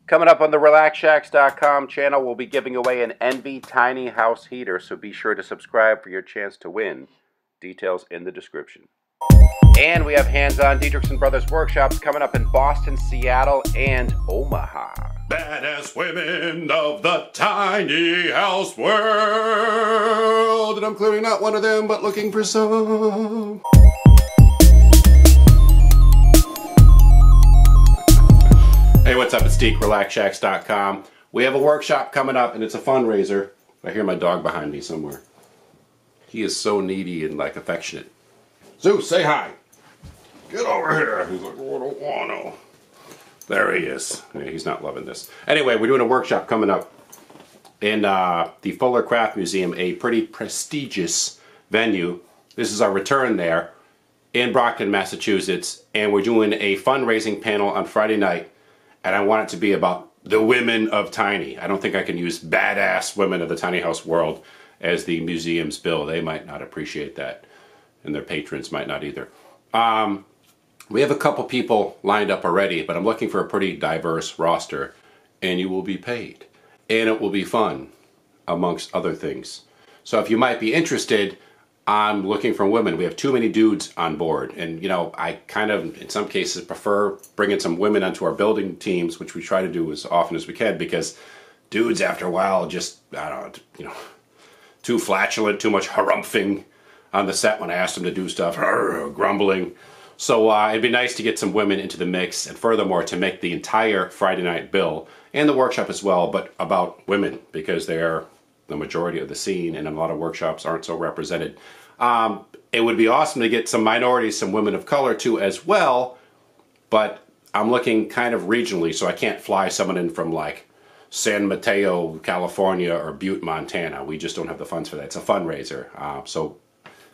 Coming up on the RelaxShacks.com channel, we'll be giving away an Envy Tiny House Heater, so be sure to subscribe for your chance to win. Details in the description. And we have hands-on Dietrichson Brothers workshops coming up in Boston, Seattle, and Omaha. Badass women of the tiny house world. And I'm clearly not one of them, but looking for some. Hey, what's up? It's Deke, RelaxShacks.com. We have a workshop coming up, and it's a fundraiser. I hear my dog behind me somewhere. He is so needy and, like, affectionate. Zeus, say hi. Get over here. He's like, oh, I don't want to. There he is. Yeah, he's not loving this. Anyway, we're doing a workshop coming up in the Fuller Craft Museum, a pretty prestigious venue. This is our return there in Brockton, Massachusetts, and we're doing a fundraising panel on Friday night, and I want it to be about the women of tiny. I don't think I can use badass women of the tiny house world as the museum's bill. They might not appreciate that, and their patrons might not either. We have a couple people lined up already, but I'm looking for a pretty diverse roster, and you will be paid. And it will be fun, amongst other things. So if you might be interested, I'm looking for women. We have too many dudes on board, and you know, I kind of, in some cases, prefer bringing some women onto our building teams, which we try to do as often as we can, because dudes, after a while, just, I don't know, you know, too flatulent, too much harumphing on the set when I asked them to do stuff, grumbling. So it'd be nice to get some women into the mix, and furthermore to make the entire Friday night bill, and the workshop as well, but about women, because they're the majority of the scene, and a lot of workshops aren't so represented. It would be awesome to get some minorities, some women of color too as well, but I'm looking kind of regionally, so I can't fly someone in from like San Mateo, California, or Butte, Montana. We just don't have the funds for that. It's a fundraiser. So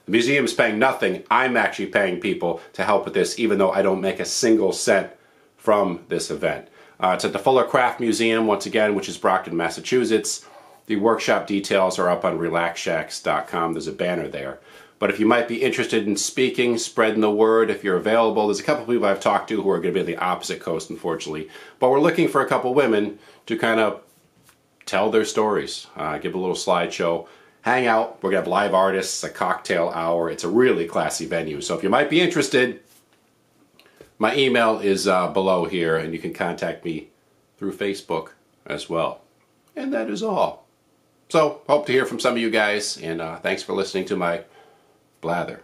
the museum is paying nothing. I'm actually paying people to help with this, even though I don't make a single cent from this event. It's at the Fuller Craft Museum, once again, which is Brockton, Massachusetts. The workshop details are up on RelaxShacks.com. There's a banner there. But if you might be interested in speaking, spreading the word, if you're available, there's a couple people I've talked to who are going to be on the opposite coast, unfortunately. But we're looking for a couple women to kind of tell their stories, give a little slideshow. Hang out. We're going to have live artists, a cocktail hour. It's a really classy venue. So if you might be interested, my email is below here, and you can contact me through Facebook as well. And that is all. So hope to hear from some of you guys, and thanks for listening to my blather.